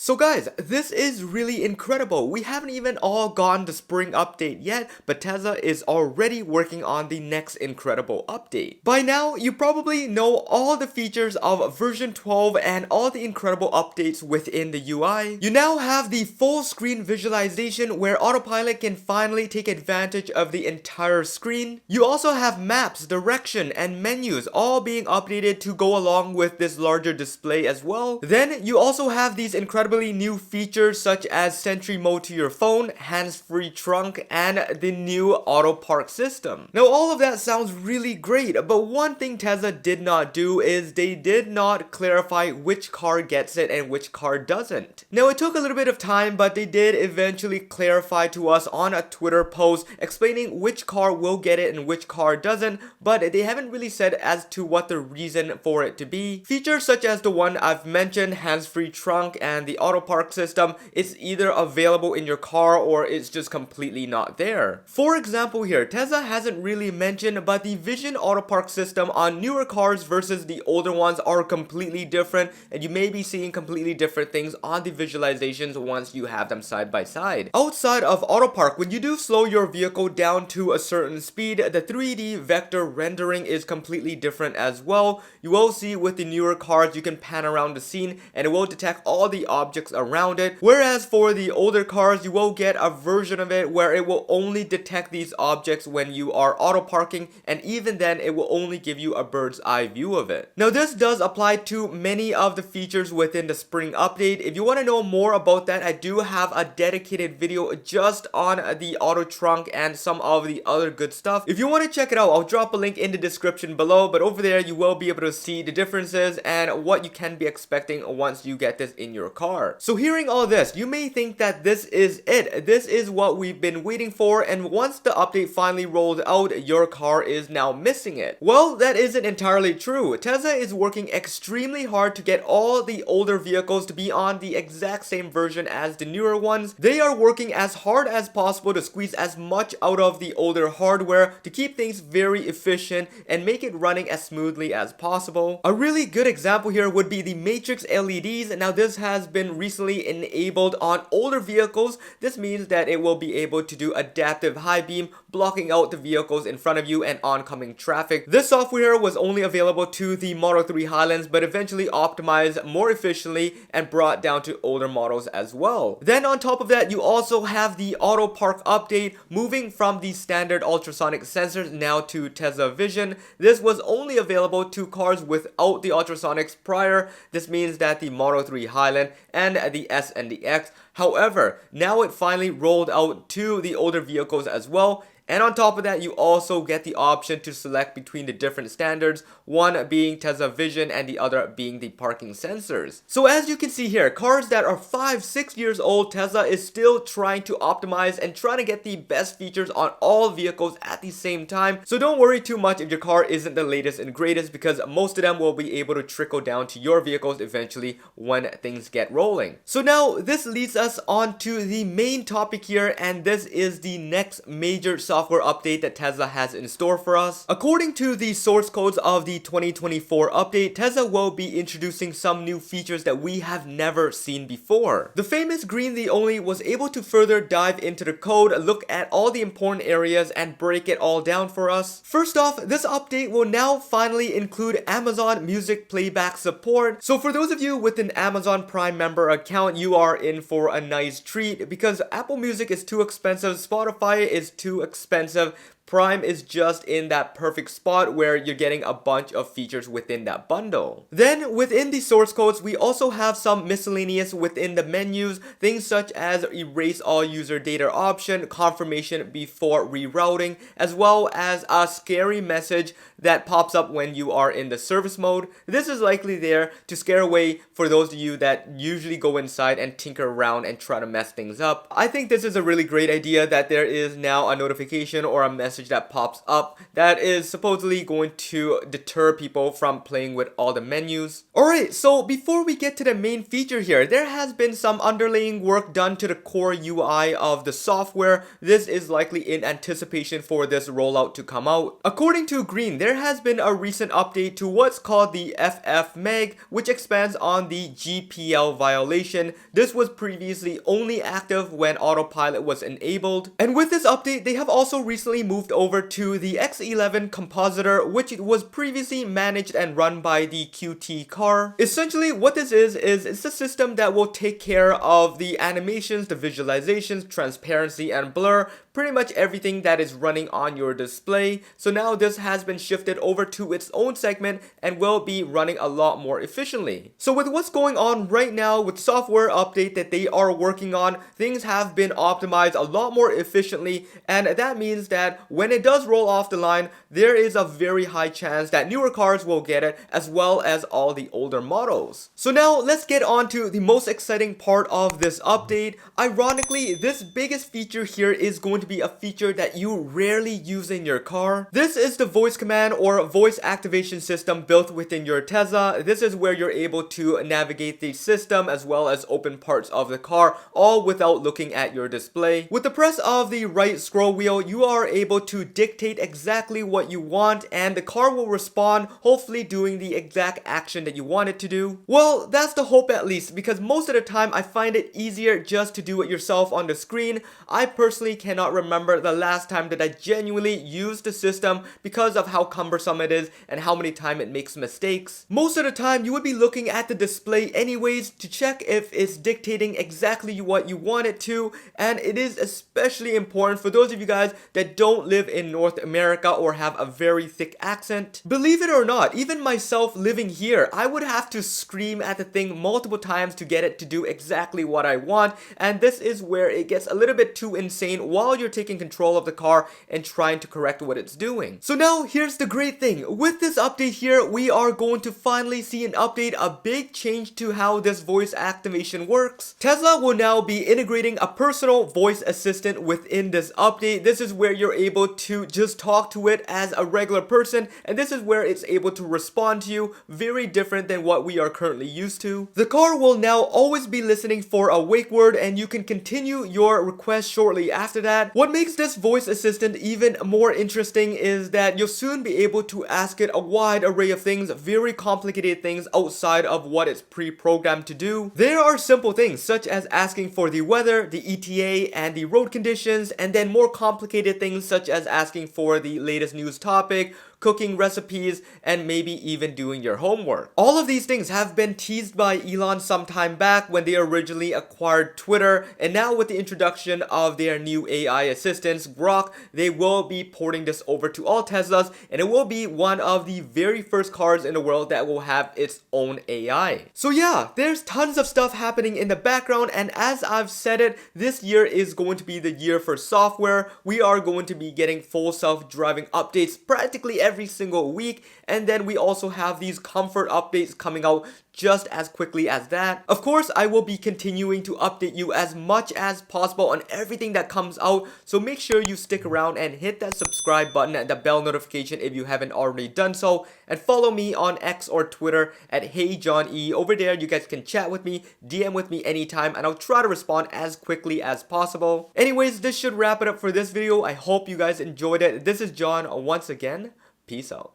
So guys, this is really incredible. We haven't even all gotten the spring update yet, but Tesla is already working on the next incredible update. By now, you probably know all the features of version 12 and all the incredible updates within the UI. You now have the full screen visualization where autopilot can finally take advantage of the entire screen. You also have maps, direction, and menus all being updated to go along with this larger display as well. Then you also have these incredible new features such as Sentry mode to your phone, hands-free trunk, and the new auto park system. Now all of that sounds really great, but one thing Tesla did not do is they did not clarify which car gets it and which car doesn't. Now it took a little bit of time, but they did eventually clarify to us on a Twitter post explaining which car will get it and which car doesn't, but they haven't really said as to what the reason for it to be. Features such as the one I've mentioned, hands-free trunk and the auto park system, is either available in your car or it's just completely not there. For example here, Tesla hasn't really mentioned, but the Vision auto park system on newer cars versus the older ones are completely different, and you may be seeing completely different things on the visualizations once you have them side by side. Outside of auto park, when you do slow your vehicle down to a certain speed, the 3D vector rendering is completely different as well. You will see with the newer cars you can pan around the scene and it will detect all the objects around it, whereas for the older cars you will get a version of it where it will only detect these objects when you are auto parking, and even then it will only give you a bird's eye view of it. Now this does apply to many of the features within the spring update. If you want to know more about that, I do have a dedicated video just on the auto trunk and some of the other good stuff. If you want to check it out, I'll drop a link in the description below, but over there you will be able to see the differences and what you can be expecting once you get this in your car. So hearing all this, you may think that this is it. This is what we've been waiting for, and once the update finally rolled out, your car is now missing it. Well, that isn't entirely true. Tesla is working extremely hard to get all the older vehicles to be on the exact same version as the newer ones. They are working as hard as possible to squeeze as much out of the older hardware to keep things very efficient and make it running as smoothly as possible. A really good example here would be the Matrix LEDs. Now this has been recently enabled on older vehicles. This means that it will be able to do adaptive high beam, blocking out the vehicles in front of you and oncoming traffic. This software was only available to the Model 3 Highlands, but eventually optimized more efficiently and brought down to older models as well. Then on top of that, you also have the auto park update, moving from the standard ultrasonic sensors now to Tesla Vision. This was only available to cars without the ultrasonics prior. This means that the Model 3 Highland and the S and the X. However, now it finally rolled out to the older vehicles as well. And on top of that, you also get the option to select between the different standards, one being Tesla Vision and the other being the parking sensors. So as you can see here, cars that are 5-6 years old, Tesla is still trying to optimize and trying to get the best features on all vehicles at the same time. So don't worry too much if your car isn't the latest and greatest, because most of them will be able to trickle down to your vehicles eventually when things get rolling. So now this leads us on to the main topic here, and this is the next major software update that Tesla has in store for us. According to the source codes of the 2024 update, Tesla will be introducing some new features that we have never seen before. The famous Green the Only was able to further dive into the code, look at all the important areas, and break it all down for us. First off, this update will now finally include Amazon Music playback support. So for those of you with an Amazon Prime member account, you are in for a nice treat, because Apple Music is too expensive, Spotify is too expensive, Prime is just in that perfect spot where you're getting a bunch of features within that bundle. Then within the source codes, we also have some miscellaneous within the menus, things such as erase all user data option, confirmation before rerouting, as well as a scary message that pops up when you are in the service mode. This is likely there to scare away for those of you that usually go inside and tinker around and try to mess things up. I think this is a really great idea that there is now a notification or a message message that pops up that is supposedly going to deter people from playing with all the menus. Alright, so before we get to the main feature here, there has been some underlying work done to the core UI of the software. This is likely in anticipation for this rollout to come out. According to Green, there has been a recent update to what's called the FFmpeg, which expands on the GPL violation. This was previously only active when autopilot was enabled. And with this update, they have also recently moved over to the X11 compositor, which was previously managed and run by the QT car. Essentially, what this is it's a system that will take care of the animations, the visualizations, transparency, and blur, pretty much everything that is running on your display. So now this has been shifted over to its own segment and will be running a lot more efficiently. So with what's going on right now with software update that they are working on, things have been optimized a lot more efficiently, and that means that when it does roll off the line, there is a very high chance that newer cars will get it, as well as all the older models. So now let's get on to the most exciting part of this update. Ironically, this biggest feature here is going to be a feature that you rarely use in your car. This is the voice command or voice activation system built within your Tesla. This is where you're able to navigate the system as well as open parts of the car, all without looking at your display. With the press of the right scroll wheel, you are able to dictate exactly what you want, and the car will respond, hopefully doing the exact action that you want it to do. Well, that's the hope at least, because most of the time I find it easier just to do it yourself on the screen. I personally cannot remember the last time that I genuinely used the system because of how cumbersome it is and how many times it makes mistakes. Most of the time you would be looking at the display anyways to check if it's dictating exactly what you want it to, and it is especially important for those of you guys that don't live in North America or have a very thick accent. Believe it or not, even myself living here, I would have to scream at the thing multiple times to get it to do exactly what I want, and this is where it gets a little bit too insane while you're taking control of the car and trying to correct what it's doing. So now here's the great thing. With this update here, we are going to finally see an update, a big change to how this voice activation works. Tesla will now be integrating a personal voice assistant within this update. This is where you're able to just talk to it as a regular person, and this is where it's able to respond to you, very different than what we are currently used to. The car will now always be listening for a wake word, and you can continue your request shortly after that. What makes this voice assistant even more interesting is that you'll soon be able to ask it a wide array of things, very complicated things outside of what it's pre-programmed to do. There are simple things such as asking for the weather, the ETA, and the road conditions, and then more complicated things such as asking for the latest news topic, cooking recipes, and maybe even doing your homework. All of these things have been teased by Elon some time back when they originally acquired Twitter, and now with the introduction of their new AI assistants, Grok, they will be porting this over to all Teslas, and it will be one of the very first cars in the world that will have its own AI. So yeah, there's tons of stuff happening in the background, and as I've said it, this year is going to be the year for software. We are going to be getting full self-driving updates practically every single week, and then we also have these comfort updates coming out just as quickly as that. Of course, I will be continuing to update you as much as possible on everything that comes out, so make sure you stick around and hit that subscribe button and the bell notification if you haven't already done so, and follow me on X or Twitter at HeyJohnE. Over there you guys can chat with me, DM with me anytime, and I'll try to respond as quickly as possible. Anyways, this should wrap it up for this video. I hope you guys enjoyed it. This is John once again. Peace out.